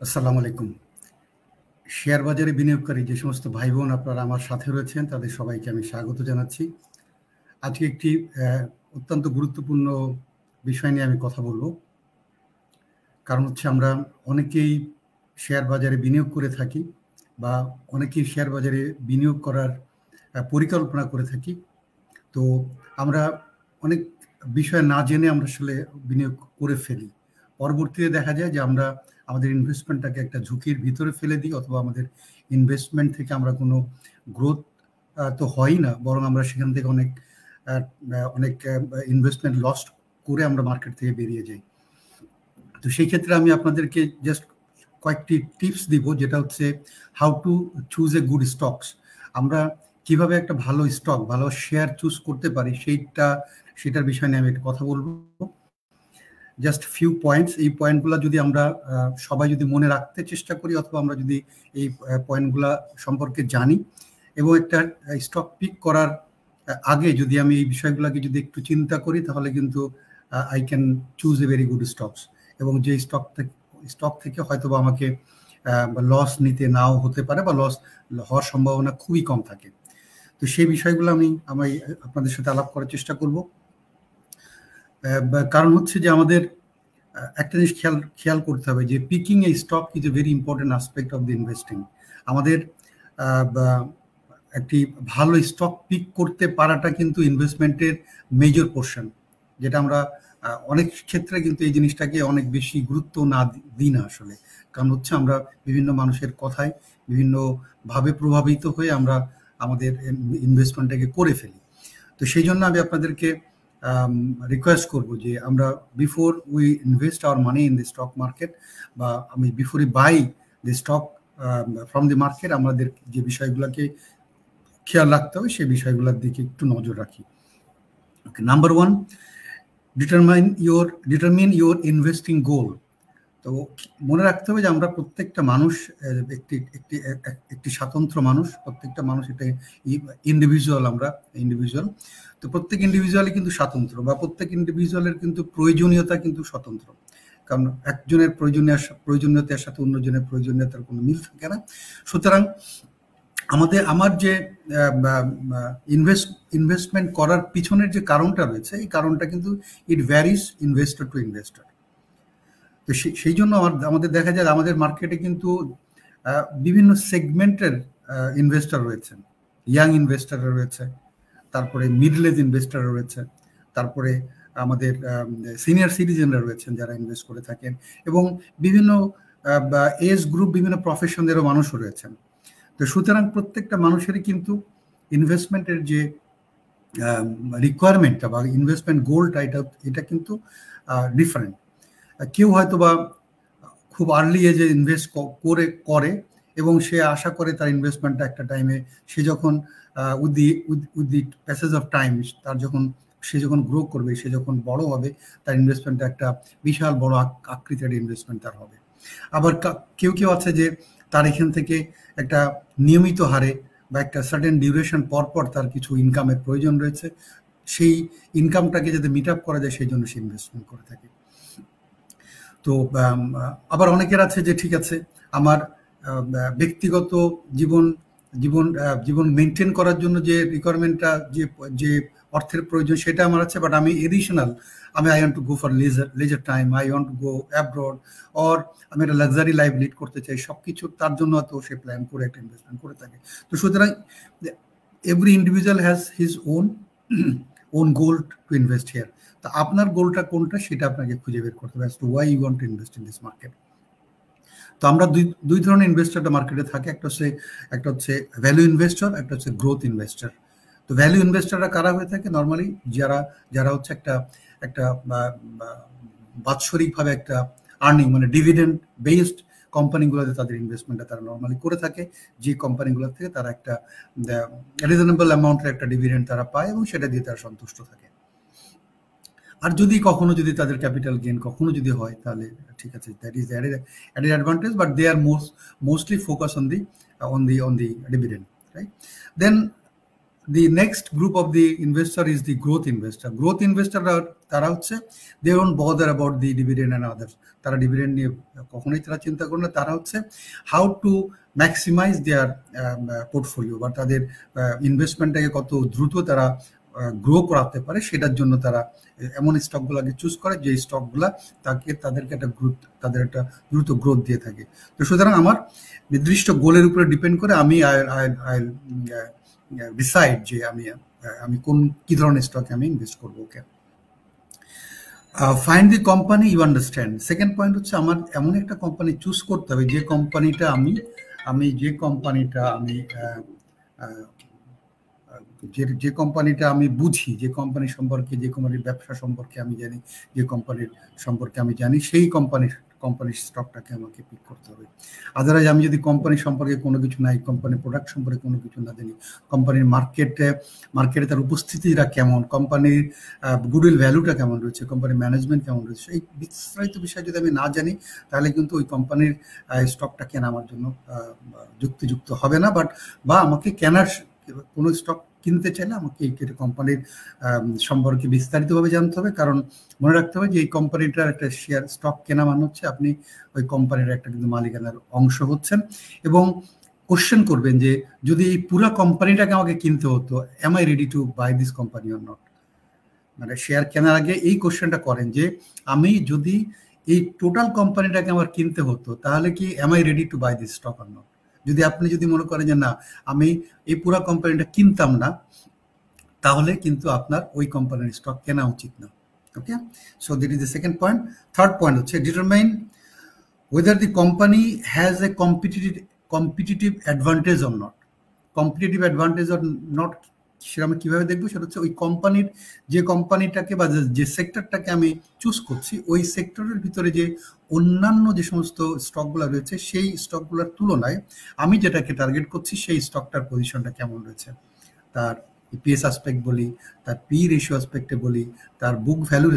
আসসালামু আলাইকুম। শেয়ার বাজারে বিনিয়োগকারী যে সমস্ত ভাই বোন আপনারা আমার সাথে রয়েছেন তাদের সবাইকে আমি স্বাগত জানাচ্ছি। আজকে একটি অত্যন্ত গুরুত্বপূর্ণ বিষয় নিয়ে আমি কথা বলব। কারণ হচ্ছে আমরা অনেকেই শেয়ার বাজারে বিনিয়োগ করে থাকি বা অনেকেই শেয়ার বাজারে বিনিয়োগ করার পরিকল্পনা করে থাকি। তো আমরা অনেক বিষয় না জেনে আমরা আসলে বিনিয়োগ করে ফেলি। পরবর্তীতে দেখা যায় যে আমরা আমাদের ইনভেস্টমেন্টটাকে একটা ঝুঁকির ভিতরে ফেলে দিই, অথবা আমাদের ইনভেস্টমেন্ট থেকে আমরা কোনো গ্রোথ তো হয়ই না, বরং আমরা সেখান থেকে অনেক ইনভেস্টমেন্ট লস্ট করে আমরা মার্কেট থেকে বেরিয়ে যাই। তো সেই ক্ষেত্রে আমি আপনাদেরকে জাস্ট কয়েকটি টিপস দিব, যেটা হচ্ছে how to choose a good stocks. আমরা কিভাবে একটা ভালো স্টক, ভালো শেয়ার চুজ করতে পারি সেটার বিষয় নিয়ে আমি একটু কথা বলবো। জাস্ট ফিউ পয়েন্টস, এই পয়েন্টগুলো যদি আমরা সবাই যদি মনে রাখতে চেষ্টা করি, অথবা আমরা যদি এই পয়েন্টগুলা সম্পর্কে জানি এবং একটা স্টক পিক করার আগে যদি আমি এই বিষয়গুলোকে যদি একটু চিন্তা করি, তাহলে কিন্তু I can choose a very good stocks. এবং যে স্টক থেকে হয়তো বা আমাকে লস নিতে নাও হতে পারে, বা লস হওয়ার সম্ভাবনা খুবই কম থাকে। তো সেই বিষয়গুলো আমি আপনাদের সাথে আলাপ করার চেষ্টা করব। কারণ হচ্ছে যে আমাদের একটা জিনিস খেয়াল করতে হবে যে picking a stock is a very important aspect of the investing. আমাদের একটি ভালো স্টক পিক করতে পারাটা কিন্তু ইনভেস্টমেন্টের মেজর পোর্শন, যেটা আমরা অনেক ক্ষেত্রে কিন্তু এই জিনিসটাকে অনেক বেশি গুরুত্ব না দিই না আসলে। কারণ হচ্ছে আমরা বিভিন্ন মানুষের কথায় বিভিন্নভাবে প্রভাবিত হয়ে আমরা আমাদের ইনভেস্টমেন্টটাকে করে ফেলি। তো সেই জন্য আমি আপনাদেরকে রিকোয়েস্ট করবো যে আমরা before we invest our money in the stock market, বা before we buy the stock from the market, আমাদের যে বিষয়গুলোকে খেয়াল রাখতে হবে সেই বিষয়গুলোর দিকে একটু নজর রাখি। Number one, determine your investing goal. তো মনে রাখতে হবে যে আমরা প্রত্যেকটা মানুষ একটি স্বতন্ত্র মানুষ, প্রত্যেকটা মানুষ এটা ইন্ডিভিজুয়াল, আমরা ইন্ডিভিজুয়াল। তো প্রত্যেক ইন্ডিভিজুয়ালই কিন্তু স্বতন্ত্র, বা প্রত্যেক ইন্ডিভিজুয়ালের কিন্তু প্রয়োজনীয়তা কিন্তু স্বতন্ত্র। কারণ একজনের প্রয়োজনীয়তার সাথে অন্যজনের প্রয়োজনীয়তার কোনো মিল থাকে না। সুতরাং আমার যে ইনভেস্টমেন্ট করার পিছনের যে কারণটা রয়েছে, এই কারণটা কিন্তু ইট ভ্যারিস ইনভেস্টর টু ইনভেস্টর। তো সেই জন্য আমাদের দেখা যায় আমাদের মার্কেটে কিন্তু বিভিন্ন সেগমেন্টের ইনভেস্টর রয়েছেন। ইয়াং ইনভেস্টররা রয়েছে, তারপরে মিডল এজ ইনভেস্টররা রয়েছে, তারপরে আমাদের সিনিয়র সিটিজেনরা রয়েছেন যারা ইনভেস্ট করে থাকেন, এবং বিভিন্ন এজ গ্রুপ, বিভিন্ন প্রফেশনেরও মানুষও রয়েছেন। তো সুতরাং প্রত্যেকটা মানুষেরই কিন্তু ইনভেস্টমেন্টের যে রিকোয়ারমেন্টটা বা ইনভেস্টমেন্ট গোলটা এটা কিন্তু ডিফারেন্ট। কেউ হয়তো বা খুব আর্লি এজে ইনভেস্ট করে এবং সে আশা করে তার ইনভেস্টমেন্টটা একটা টাইমে সে যখন with the passage of time সে যখন গ্রো করবে, সে যখন বড় হবে, তার ইনভেস্টমেন্টটা একটা বিশাল বড় আকৃতির ইনভেস্টমেন্ট তার হবে। আবার কেউ আছে যে তার এখান থেকে একটা নিয়মিত হারে বা একটা সার্টেন ডিউরেশন পর তার কিছু ইনকামের প্রয়োজন রয়েছে, সেই ইনকামটাকে যাতে মিট আপ করা যায় সেই জন্য সে ইনভেস্টমেন্ট করে থাকে। তো আবার অনেকের আছে যে ঠিক আছে, আমার ব্যক্তিগত জীবন মেনটেন করার জন্য যে রিকোয়ারমেন্টটা, যে অর্থের প্রয়োজন সেটা আমার আছে, বাট আমি additional I want to go for leisure time, I want to go abroad, or আমি একটা লাক্সারি লাইফ লিড করতে চাই, সবকিছু তার জন্য তো সে প্ল্যান করে একটা ইনভেস্টমেন্ট করে থাকে। তো সুতরাং every individual has his own goal to invest here. তা আপনার গোলটা কোনটা সেটা আপনাকে খুঁজে বের করতে হবে, as to why you want to invest in this market. তো আমরা দুই ধরনের ইনভেস্টরটা মার্কেটে থাকে, একটা হচ্ছে ভ্যালু ইনভেস্টর, একটা হচ্ছে গ্রোথ ইনভেস্টর। তো ভ্যালু ইনভেস্টররা কারা হয়ে থাকে? নর্মালি যারা হচ্ছে একটা বাৎসরিকভাবে একটা আর্নিং, মানে ডিভিডেন্ড বেসড কোম্পানিগুলোতে তাদের ইনভেস্টমেন্টটা তারা নর্মালি করে থাকে, যে কোম্পানিগুলো থেকে তারা একটা রিজনেবল অ্যামাউন্টের একটা ডিভিডেন্ড তারা পায় এবং সেটা দিয়ে তারা সন্তুষ্ট থাকে। আর যদি কখনো তাদের ক্যাপিটাল গেইন কখনো যদি হয়, তাহলে ঠিক আছে, that is added advantage, but they are mostly focus on the dividend, right? Then the next group of the investor is the growth investor. Growth investor তারা হচ্ছে they don't bother about the dividend and others. তারা dividend নিয়ে কখনোই তারা চিন্তা করে না। তারা হচ্ছে how to maximize their portfolio বা তাদের ইনভেস্টমেন্টটাকে কত দ্রুত তারা গ্রো করাতে পারে সেটার জন্য তারা এমন স্টকগুলোকে চুজ করে যে স্টকগুলা তাদেরকে একটা তাদের একটা দ্রুত গ্রোথ দিয়ে থাকে। তো সুতরাং আমার নির্দিষ্ট গোলের উপরে ডিপেন্ড করে আমি ডিসাইড যে আমি কি ধরনের স্টকে আমি ইনভেস্ট করবো। Okay, find the company you understand. Second point হচ্ছে আমার এমন একটা কোম্পানি চুজ করতে হবে যে কোম্পানিটা আমি বুঝি, যে কোম্পানি সম্পর্কে, যে কোম্পানির ব্যবসা সম্পর্কে আমি জানি, যে কোম্পানির সম্পর্কে আমি জানি, সেই কোম্পানির স্টকটাকে আমাকে পিক করতে হবে। আদারওয়াইজ আমি যদি কোম্পানি সম্পর্কে কোনো কিছু নাই, কোম্পানির প্রোডাক্ট সম্পর্কে কোনো কিছু না জানি, কোম্পানির মার্কেটে তার উপস্থিতিটা কেমন, কোম্পানির গুডউইল ভ্যালুটা কেমন রয়েছে, কোম্পানির ম্যানেজমেন্ট কেমন রয়েছে, এই বিস্তারিত বিষয় যদি আমি না জানি তাহলে কিন্তু ওই কোম্পানির স্টকটা কেনা আমার জন্য যুক্তিযুক্ত হবে না। বা আমাকে কেনার কোনো স্টক কিনতে চাইলে আমাকে এই কোম্পানির সম্পর্কে বিস্তারিতভাবে জানতে হবে। কারণ মনে রাখতে হবে যে এই কোম্পানিটার একটা শেয়ার স্টক কেনা মানে হচ্ছে আপনি ওই কোম্পানির একটা কিন্তু মালিকানার অংশ হচ্ছেন। এবং কোশ্চেন করবেন যে যদি এই পুরো কোম্পানিটাকে আমাকে কিনতে হতো, am I ready to buy this company or not. মানে শেয়ার কেনার আগে এই কোশ্চেনটা করেন যে আমি যদি এই টোটাল কোম্পানিটাকে আমার কিনতে হতো তাহলে কি am I ready to buy this stock or not. যদি মনে করেন যে না আমি এই পুরো কোম্পানিটা কিনতাম না, তাহলে কিন্তু আপনার ওই কোম্পানির স্টক কেনা উচিত না। Okay, so this is the second point. Third point হচ্ছে determine whether the company has a competitive advantage or not. Competitive advantage or not সেটা আমি কিভাবে দেখবো, সেটা হচ্ছে ওই কোম্পানির, যে কোম্পানিটাকে বা যে সেক্টরটাকে আমি চুজ করছি, ওই সেক্টরের ভিতরে যে অন্যান্য যে সমস্ত স্টকগুলো রয়েছে সেই স্টকগুলোর তুলনায় আমি যেটাকে টার্গেট করছি সেই স্টকটার পজিশনটা কেমন রয়েছে। তার ইপিএস আসপেক্ট বলি, তার পি রেশিও আসপেক্টে বলি, তার বুক ভ্যালুর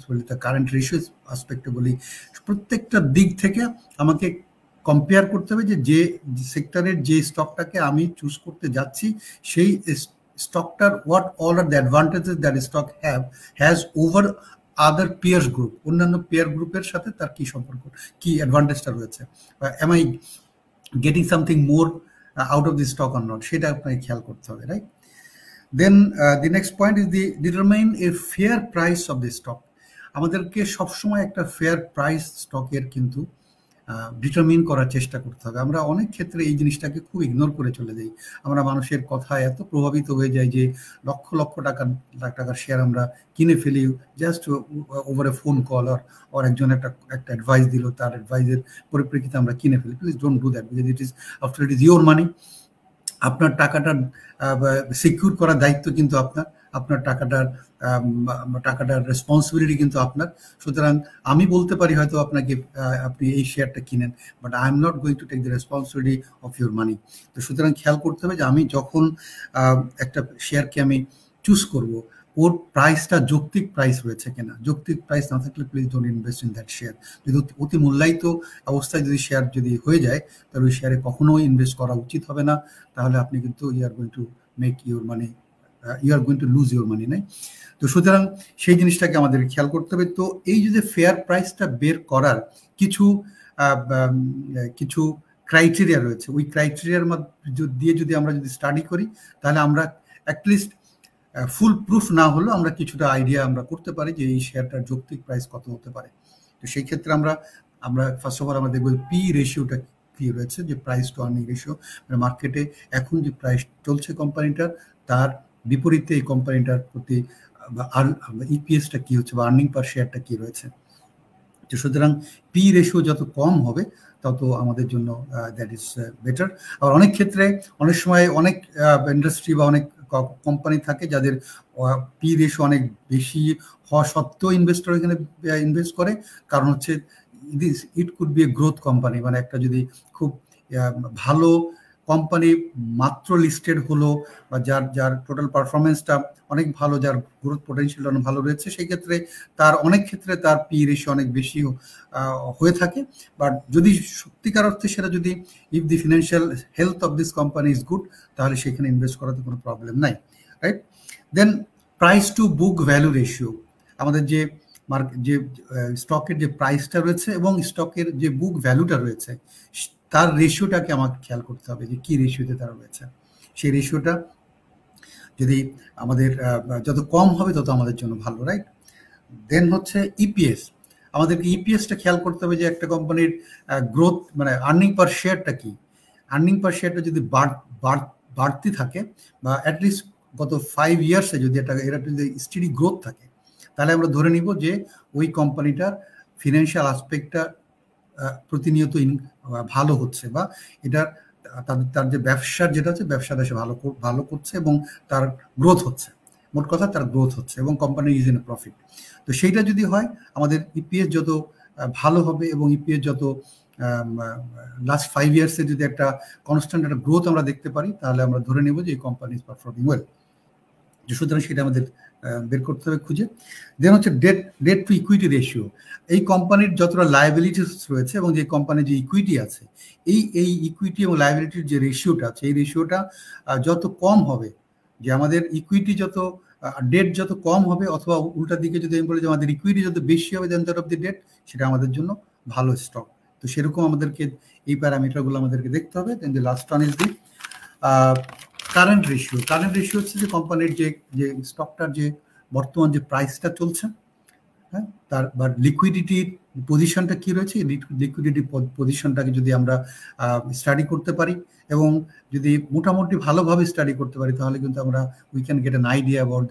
বলি, তার কারেন্ট রেশিও আসপেক্টে বলি, প্রত্যেকটা দিক থেকে আমাকে কম্পেয়ার করতে হবে যে সেক্টরের যে স্টকটাকে আমি চুজ করতে যাচ্ছি সেই স্টকটার what all are the advantages that stock has over other peer group, অন্যান্য পেয়ার গ্রুপের সাথে তার কি সম্পর্ক, কি অ্যাডভান্টেজটা রয়েছে, am I getting something more out of the stock or not, সেটা আপনাকে খেয়াল করতে হবে, right. Then the next point is the determine a fair price of the stock. আমাদেরকে সবসময় একটা ফেয়ার প্রাইস স্টকের কিন্তু ডিটারমিন করার চেষ্টা করতে হবে। আমরা অনেক ক্ষেত্রে এই জিনিসটাকে খুব ইগনোর করে চলে যাই। আমরা মানুষের কথায় এত প্রভাবিত হয়ে যাই যে লক্ষ লক্ষ টাকার শেয়ার আমরা কিনে ফেলি just over a phone call আর একজন একটা অ্যাডভাইস দিল, তার অ্যাডভাইসের পরিপ্রেক্ষিতে আমরা কিনে ফেলি। Please don't do that, because it is after it is your মানি। আপনার টাকাটা সিকিউর করার দায়িত্ব কিন্তু আপনার টাকাটার রেসপন্সিবিলিটি কিন্তু আপনার। সুতরাং আমি বলতে পারি হয়তো আপনাকে আপনি এই শেয়ারটা কিনেন, but I am not going to take the responsibility of your money. তো সুতরাং খেয়াল করতে হবে যে আমি যখন একটা শেয়ারকে আমি চুজ করব, ওর প্রাইসটা যৌক্তিক প্রাইস রয়েছে কিনা। যৌক্তিক প্রাইস না থাকলে please don't invest in that share. যদি অতি মূল্যায়িত অবস্থায় যদি শেয়ার যদি হয়ে যায় তাহলে ওই শেয়ারে কখনোই ইনভেস্ট করা উচিত হবে না। তাহলে আপনি কিন্তু you are going to make your money, you are going to lose your money, নাই? তো সুতরাং সেই জিনিসটাকে আমাদের খেয়াল করতে হবে। তো এই যে ফেয়ার প্রাইসটা বের করার কিছু ক্রাইটেরিয়া রয়েছে, ওই ক্রাইটেরিয়ার দিয়ে যদি আমরা স্টাডি করি তাহলে আমরা অ্যাটলিস্ট ফুল প্রুফ না হলেও আমরা কিছুটা আইডিয়া আমরা করতে পারি যে এই শেয়ারটার যৌক্তিক প্রাইস কত হতে পারে। তো সেই ক্ষেত্রে আমরা ফার্স্ট অফ অল আমরা দেখবো পি রেশিওটা কি রয়েছে, যে প্রাইস টু আর্নিং রেশিও। মানে মার্কেটে এখন যে প্রাইস চলছে কোম্পানিটার, তার বিপরীতে এই কোম্পানিটার প্রতি ইপিএসটা কি হচ্ছে বা আর্নিং পার শেয়ারটা কি রয়েছে। তো সুতরাং পি রেশিও যত কম হবে তত আমাদের জন্য দ্যাট ইজ বেটার। আবার অনেক ক্ষেত্রে অনেক সময় অনেক ইন্ডাস্ট্রি বা অনেক কোম্পানি থাকে যাদের পি রেশিও অনেক বেশি হওয়া সত্ত্বেও ইনভেস্টর এখানে ইনভেস্ট করে, কারণ হচ্ছে it could B A growth company. মানে একটা যদি খুব ভালো কোম্পানি মাত্র লিস্টেড হলো বা যার যার টোটাল পারফরমেন্সটা অনেক ভালো, যার গ্রোথ পোটেনশিয়াল অনেক ভালো রয়েছে, সেই ক্ষেত্রে তার অনেক ক্ষেত্রে তার পি রেশিও অনেক বেশি হয়ে থাকে। বাট যদি সত্যিকার অর্থে সেটা যদি if the financial health of this company is good, তাহলে সেখানে ইনভেস্ট করাতে কোনো প্রবলেম নাই, right? Then price to book value ratio, আমাদের যে যে স্টকের যে প্রাইসটা রয়েছে এবং স্টকের যে বুক ভ্যালুটা রয়েছে, তার রেশিওটাকে আমাকে খেয়াল করতে হবে যে কি রেশিওতে তারা রয়েছে। সেই রেশিওটা যদি আমাদের যত কম হবে তত আমাদের জন্য ভালো, রাইট? দেন হচ্ছে ইপিএস, আমাদেরকে ইপিএসটা খেয়াল করতে হবে যে একটা কোম্পানির গ্রোথ মানে আর্নিং পার শেয়ারটা কি, আর্নিং পার শেয়ারটা যদি বাড়তি থাকে বা অ্যাটলিস্ট গত 5 ইয়ার্সে যদি এরা যদি স্টেডি গ্রোথ থাকে, তাহলে আমরা ধরে নিব যে ওই কোম্পানিটার ফিনান্সিয়াল আসপেক্টটা প্রতিনিয়ত ভালো হচ্ছে বা এটার তার যে ব্যবসার যেটা হচ্ছে ব্যবসাটা সে ভালো করছে এবং তার গ্রোথ হচ্ছে, মোট কথা তার গ্রোথ হচ্ছে এবং কোম্পানি ইজ ইন প্রফিট। তো সেইটা যদি হয়, আমাদের ইপিএস যত ভালো হবে এবং ইপিএস যত লাস্ট 5 ইয়ার্সে যদি একটা কনস্ট্যান্ট একটা গ্রোথ আমরা দেখতে পারি, তাহলে আমরা ধরে নেব যে এই কোম্পানি ইজ পারফর্মিং ওয়েল। সুতরাং সেটা আমাদের বের করতে হবে খুঁজে। দেন হচ্ছে ডেট টু ইকুইটি রেশিও, এই কোম্পানির যতটা লায়াবিলিটিস রয়েছে এবং যে কোম্পানির যে ইকুইটি আছে, এই ইকুইটি এবং লায়াবিলিটির যে রেশিওটা আছে, এই রেশিওটা যত কম হবে, যে আমাদের ইকুইটি যত ডেট যত কম হবে, অথবা উল্টা দিকে যদি আমি বলি যে আমাদের ইকুইটি যত বেশি হবে দেন দ্যাট অফ দি ডেট, সেটা আমাদের জন্য ভালো স্টক। তো সেরকম আমাদেরকে এই প্যারামিটারগুলো আমাদেরকে দেখতে হবে। Then the last one is the current ratio. Current ratio হচ্ছে যে কোম্পানির যে স্টকটার যে বর্তমান যে প্রাইসটা চলছে, হ্যাঁ, তার বা লিকুইডিটির পজিশনটা কি রয়েছে, লিকুইডিটি পজিশনটাকে যদি আমরা স্টাডি করতে পারি এবং যদি মোটামুটি ভালোভাবে স্টাডি করতে পারি, তাহলে কিন্তু আমরা we can get an idea about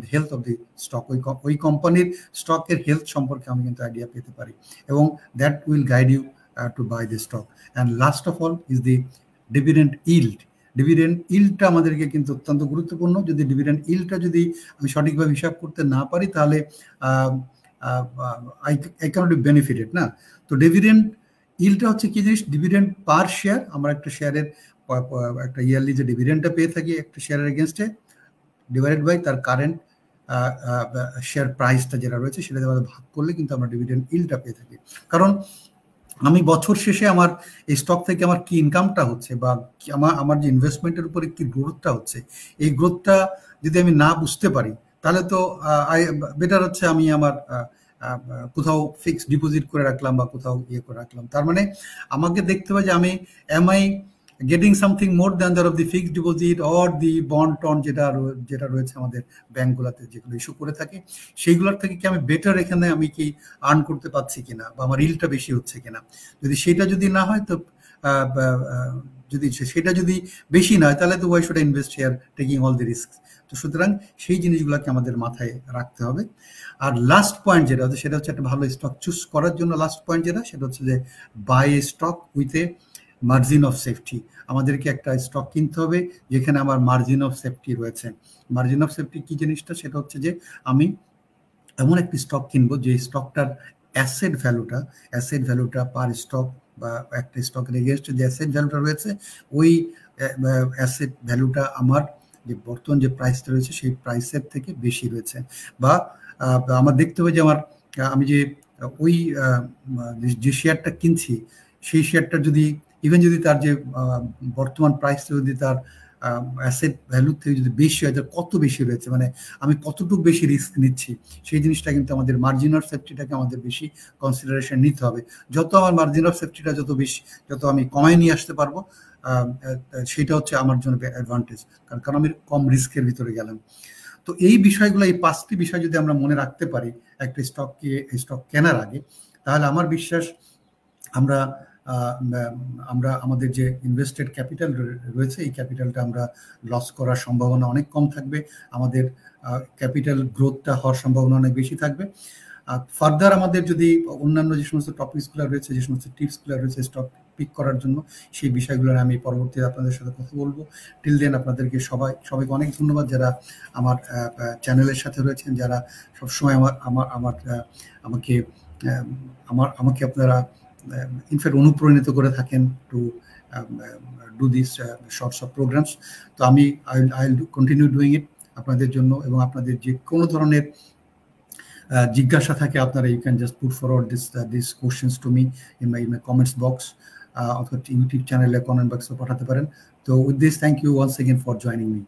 the health of the stock. ওই কোম্পানির স্টকের হেলথ সম্পর্কে আমি কিন্তু আইডিয়া পেতে পারি এবং that will guide you to buy the stock. And last of all is the dividend yield. Dividend ইল্ডটা আমাদেরকে কিন্তু অত্যন্ত গুরুত্বপূর্ণ। যদি ডিভিডেন্ড ইল্ডটা যদি আমি সঠিকভাবে হিসাব করতে না পারি, তাহলে আই ক্যানট বি বেনিফিটেড না। তো ডিভিডেন্ড ইল্ডটা হচ্ছে কি জিনিস, ডিভিডেন্ড পার শেয়ার, আমরা একটা শেয়ারের একটা ইয়ারলি যে ডিভিডেন্ডটা পেয়ে থাকি একটা শেয়ারের এগেনস্টে, ডিভাইডেড বাই তার কারেন্ট শেয়ার প্রাইসটা যেটা রয়েছে সেটা ভাগ করলে কিন্তু আমরা ডিভিডেন্ড ইল্ডটা পেয়ে থাকি। কারণ আমি বছর শেষে আমার এই স্টক থেকে আমার কি ইনকামটা হচ্ছে বা আমার যে ইনভেস্টমেন্টের উপরে কি গ্রোথটা হচ্ছে, এই গ্রোথটা যদি আমি না বুঝতে পারি, তাহলে তো বেটার হচ্ছে আমি আমার কোথাও ফিক্সড ডিপোজিট করে রাখলাম বা কোথাও ইয়ে করে রাখলাম। তার মানে আমাকে দেখতে হবে যে আমি am I getting something more than that of the fixed deposit or the bond টন যেটা রয়েছে আমাদের ব্যাংকগুলোতে যেগুলো ইস্যু করে থাকে, সেইগুলোর থেকে কি আমি বেটার এখানে আমি কি আর্ন করতে পারছি কিনা বা আমার ইল্ডটা বেশি হচ্ছে কিনা। যদি সেটা যদি না হয়, তো যদি সেটা যদি বেশি না হয়, তাহলে তো why should I invest here taking all the risk. তো সুতরাং সেই জিনিসগুলোকে আমাদের মাথায় রাখতে হবে। আর লাস্ট পয়েন্ট যেটা হচ্ছে, সেটা হচ্ছে একটা ভালো স্টক চুজ করার জন্য লাস্ট পয়েন্ট যেটা, সেটা হচ্ছে যে buy a stock with a margin of safety. আমাদেরকে একটা স্টক কিনতে হবে যেখানে আমার মার্জিন অফ সেফটি রয়েছে। মার্জিন অফ সেফটি কি জিনিসটা, সেটা হচ্ছে যে আমি এমন একটি স্টক কিনবো যে স্টকটার অ্যাসেট ভ্যালুটা পার স্টক বা একটা স্টকের এগেনস্টে যে অ্যাসেট ভ্যালুটা রয়েছে, ওই অ্যাসেট ভ্যালুটা আমার যে বর্তমান যে প্রাইসটা রয়েছে সেই প্রাইসের থেকে বেশি রয়েছে। বা আমার দেখতে হবে যে আমি যে ওই যে শেয়ারটা কিনছি, সেই শেয়ারটা যদি ইভেন যদি তার যে বর্তমান প্রাইসটা যদি তার অ্যাসেট ভ্যালুর থেকে যদি বেশি হয়, তার কত বেশি রয়েছে, মানে আমি কতটুকু বেশি রিস্ক নিচ্ছি, সেই জিনিসটা কিন্তু আমাদের মার্জিন অফ সেফটিটাকে আমাদের বেশি কনসিডারেশন নিতে হবে। যত আমার মার্জিন অফ সেফটিটা যত আমি কমায় নিয়ে আসতে পারবো, সেটা হচ্ছে আমার জন্য অ্যাডভান্টেজ, কারণ আমি কম রিস্কের ভিতরে গেলাম। তো এই বিষয়গুলো, এই 5টি বিষয় যদি আমরা মনে রাখতে পারি একটা স্টক কেনার আগে, তাহলে আমার বিশ্বাস আমরা আমাদের যে ইনভেস্টেড ক্যাপিটাল রয়েছে, এই ক্যাপিটালটা আমরা লস করার সম্ভাবনা অনেক কম থাকবে, আমাদের ক্যাপিটাল গ্রোথটা হওয়ার সম্ভাবনা অনেক বেশি থাকবে। ফার্দার আমাদের যদি অন্যান্য যে সমস্ত টপিকসগুলো রয়েছে, যে সমস্ত টিপসগুলো রয়েছে স্টক পিক করার জন্য, সেই বিষয়গুলো আমি পরবর্তীতে আপনাদের সাথে কথা বলবো। টিল দেন আপনাদেরকে সবাইকে অনেক ধন্যবাদ যারা আমার চ্যানেলের সাথে রয়েছেন, যারা সবসময় আমাকে আপনারা ইনফ্যাক্ট অনুপ্রাণিত করে থাকেন two do these sorts of programs. তো আমি I'll continue doing it আপনাদের জন্য, এবং আপনাদের যে কোনো ধরনের জিজ্ঞাসা থাকে আপনারা you can just put forward these questions to me in my comments box অথবা ইউটিউব চ্যানেলে কমেন্ট বক্সে পাঠাতে পারেন। তো with this, thank you once again for joining me.